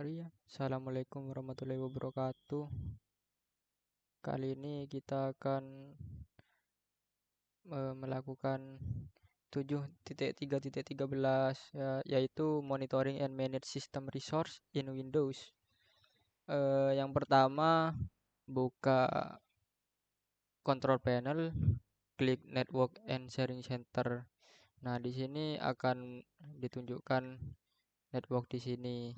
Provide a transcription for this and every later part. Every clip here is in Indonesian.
Mari ya. Assalamualaikum warahmatullahi wabarakatuh. Kali ini kita akan melakukan 7.3.13 ya, yaitu monitoring and manage system resource in Windows. Yang pertama, buka control panel, klik network and sharing center. Nah, di sini akan ditunjukkan network di sini.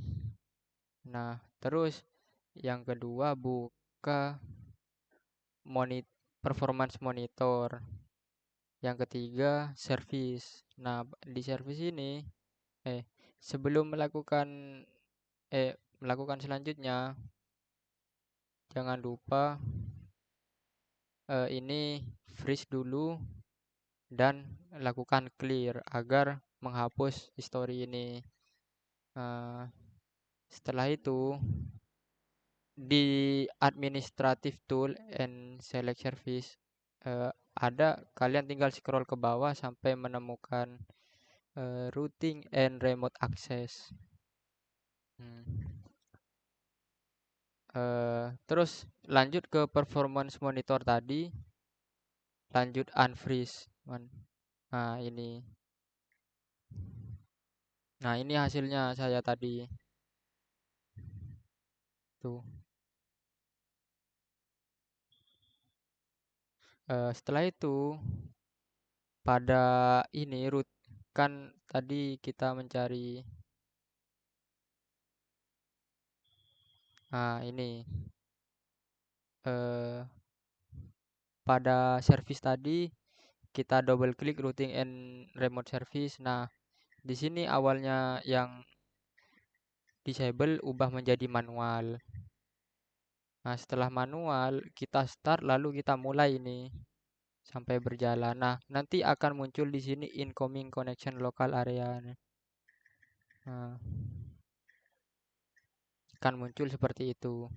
Nah, terus yang kedua buka performance monitor. Yang ketiga service. Nah, di service ini sebelum melakukan selanjutnya, jangan lupa ini freeze dulu dan lakukan clear agar menghapus history ini. Setelah itu di administrative tool and select service kalian tinggal scroll ke bawah sampai menemukan routing and remote access. Terus lanjut ke performance monitor tadi, lanjut unfreeze. Nah ini hasilnya saya tadi tuh. Setelah itu pada ini root kan tadi kita mencari ini pada service tadi kita double klik routing and remote service. Nah, di sini awalnya yang disable ubah menjadi manual. Nah, setelah manual kita start lalu kita mulai ini sampai berjalan. Nah, nanti akan muncul di sini incoming connection local area. Nah, akan muncul seperti itu.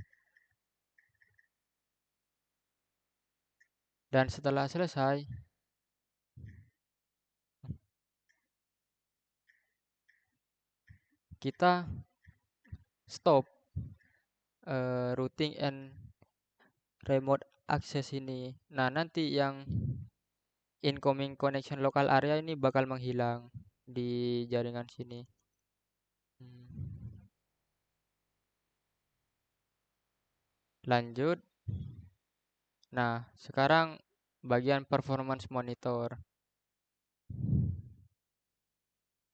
Dan setelah selesai kita stop routing and remote access ini. Nah, nanti yang incoming connection local area ini bakal menghilang di jaringan sini. Lanjut. Nah, sekarang bagian performance monitor.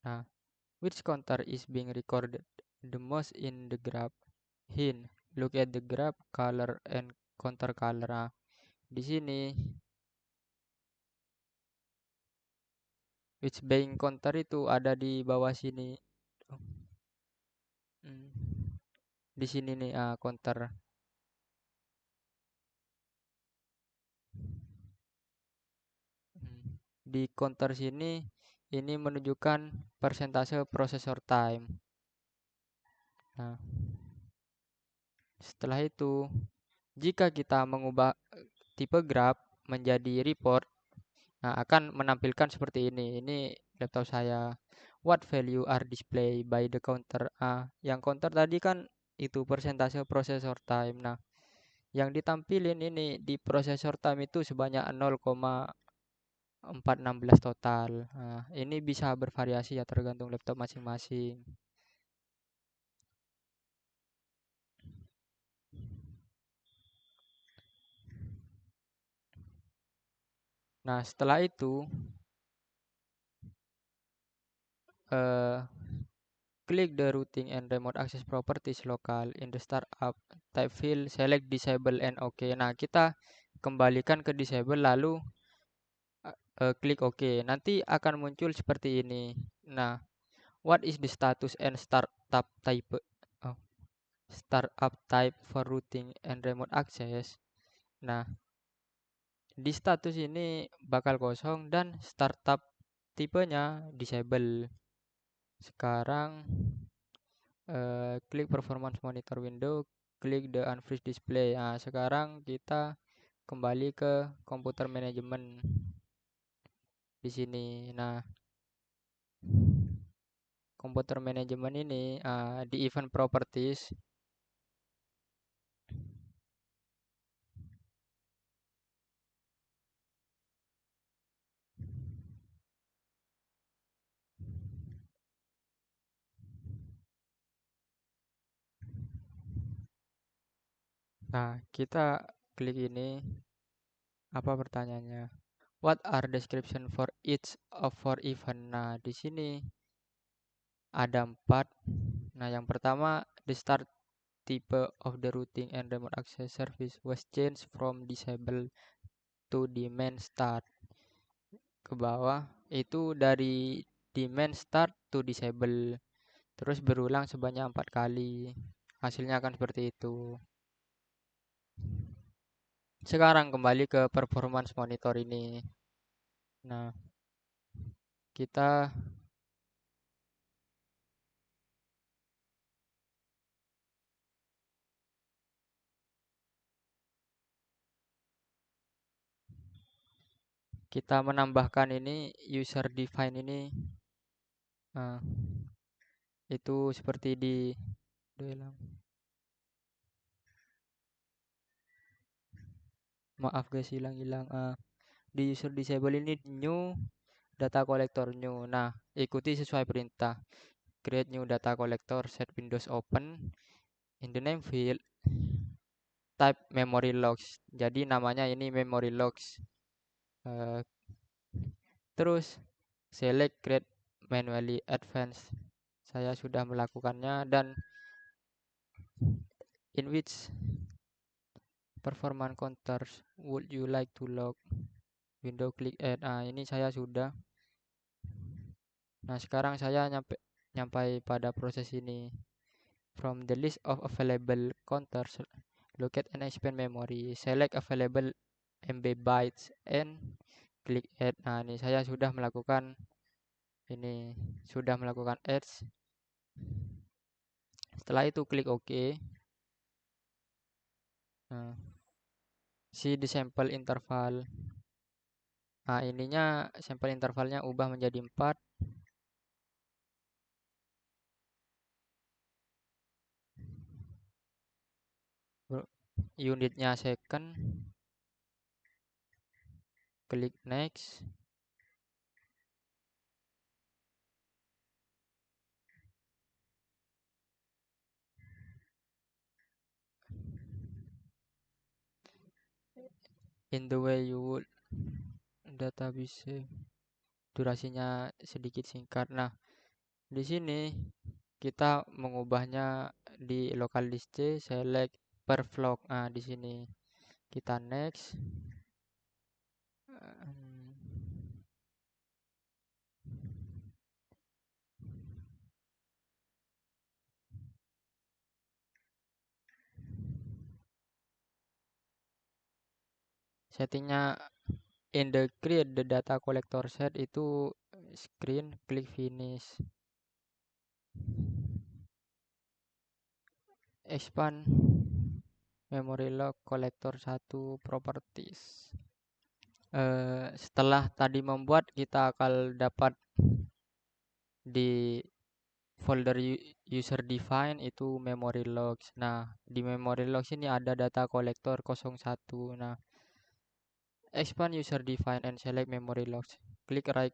Nah, which counter is being recorded the most in the graph? Hint, look at the graph color and counter color. Nah, di sini which being counter itu ada di bawah sini. Di sini nih counter. Di counter sini ini menunjukkan persentase processor time. Nah, setelah itu jika kita mengubah tipe graph menjadi report, nah akan menampilkan seperti ini. Ini laptop saya. What value are displayed by the counter? Yang counter tadi kan itu persentase processor time. Nah, yang ditampilin ini di processor time itu sebanyak 0,416 total. Nah, ini bisa bervariasi ya tergantung laptop masing-masing. Nah, setelah itu klik the routing and remote access properties local in the startup type field, select disable and OK. Nah, kita kembalikan ke disable lalu klik OK. Nanti akan muncul seperti ini. Nah, what is the status and startup type? Startup type for routing and remote access. Nah, di status ini bakal kosong dan startup tipenya disable. Sekarang klik performance monitor window, klik the unfreeze display. Nah, sekarang kita kembali ke komputer manajemen di sini. Nah, komputer manajemen ini di event properties. Nah, kita klik ini, apa pertanyaannya? What are description for each of four event? Nah, di sini ada 4. Nah, yang pertama, the start type of the routing and remote access service was changed from disable to demand start. Ke bawah itu dari demand start to disable, terus berulang sebanyak 4 kali. Hasilnya akan seperti itu. Sekarang kembali ke performance monitor ini. Nah, kita kita menambahkan ini user define ini, nah, itu seperti di dalam, maaf guys, hilang-hilang. Di user disable ini new data collector new. Nah, ikuti sesuai perintah. Create new data collector, set Windows open, in the name field type memory logs. Jadi namanya ini memory logs. Eh, Terus select create manually advanced. Saya sudah melakukannya. Dan in which performance counters would you like to log? Window click add. Ini saya sudah. Nah, sekarang saya nyampai pada proses ini. From the list of available counters, locate and expand memory. Select available MB bytes and klik add. Nah, ini saya sudah melakukan ini, sudah melakukan add. Setelah itu klik OK. Nah, see the sample interval. Nah, ininya sampel intervalnya ubah menjadi 4. Unitnya second. Klik next. In the way you would database. Durasinya sedikit singkat. Nah, di sini kita mengubahnya di local disk C, select per flock. Nah, di sini kita next. Settingnya in the create the data collector set itu screen, klik finish. Expand memory log collector 1 properties. Setelah tadi membuat, kita akan dapat di folder user define itu memory logs. Nah, di memory logs ini ada data collector 01. Nah, expand user define and select memory logs. Klik right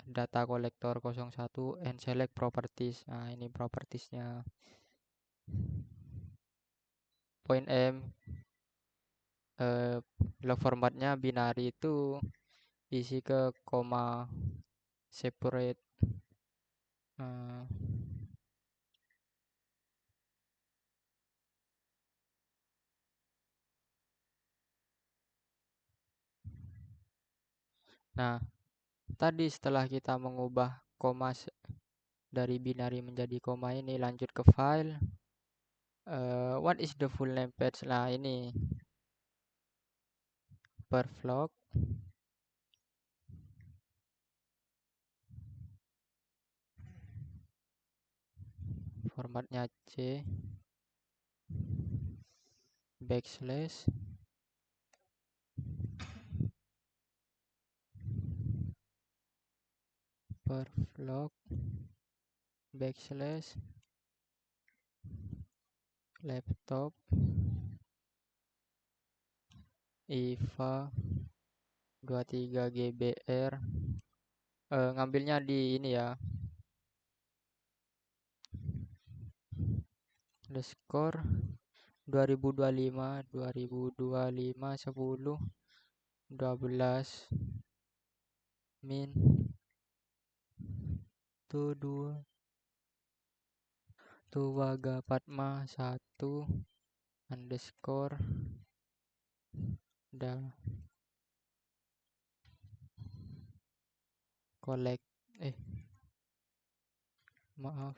data collector 01 and select properties. Nah, ini propertiesnya. Point M, log formatnya binary, itu isi ke koma separate. Nah, tadi setelah kita mengubah koma dari binary menjadi koma ini, lanjut ke file. What is the full name page? Nah, ini per flock. Formatnya C backslash per flock backslash laptop IVA 23 GBR, ngambilnya di ini ya, underscore 2025 10 12 min tuh 2 tuh Waga Fatma 1 underscore dah collect maaf,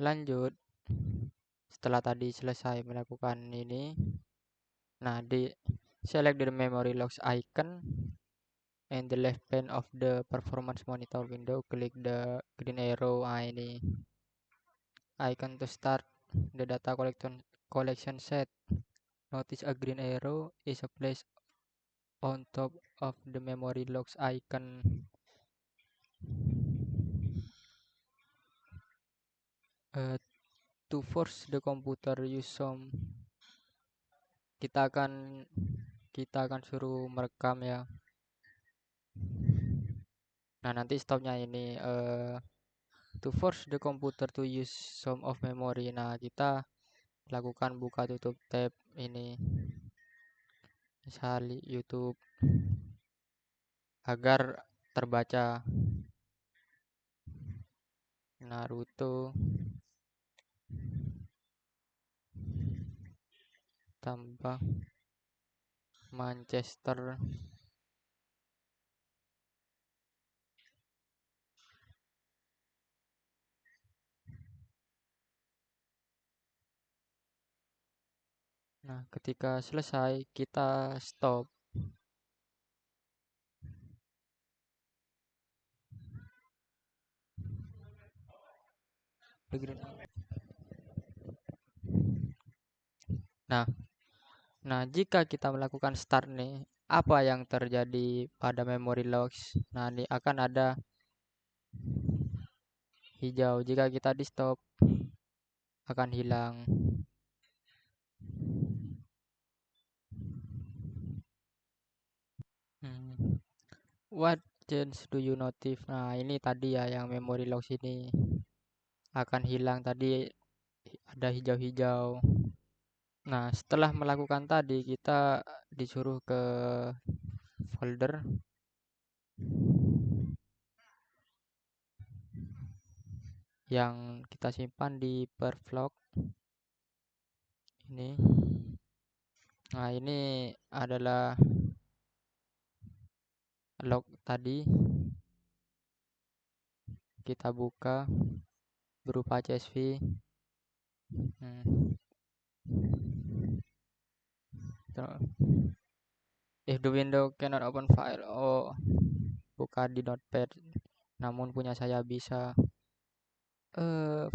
lanjut. Setelah tadi selesai melakukan ini, nah di select the memory logs icon and the left pane of the performance monitor window, klik the green arrow. Ini icon to start the data collection set. Notice a green arrow is placed on top of the memory logs icon. To force the computer use some, kita akan suruh merekam ya. Nah, nanti stopnya ini to force the computer to use some of memory. Nah, kita lakukan buka tutup tab ini, misalnya YouTube, agar terbaca Naruto tambah Manchester. Nah, ketika selesai kita stop. Nah, jika kita melakukan start nih, apa yang terjadi pada memory logs? Nah, ini akan ada hijau. Jika kita di stop, akan hilang. What change do you notice? Nah, ini tadi ya yang memory logs ini akan hilang, tadi ada hijau-hijau. Nah, setelah melakukan tadi kita disuruh ke folder yang kita simpan di perflog ini. Nah, ini adalah log tadi, kita buka berupa CSV. If the window cannot open file, buka di notepad, namun punya saya bisa.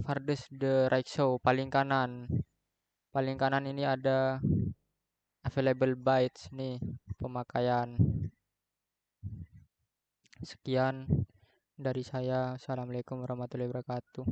Farthest the right show, paling kanan ini ada available bytes nih, pemakaian. Sekian dari saya. Assalamualaikum warahmatullahi wabarakatuh.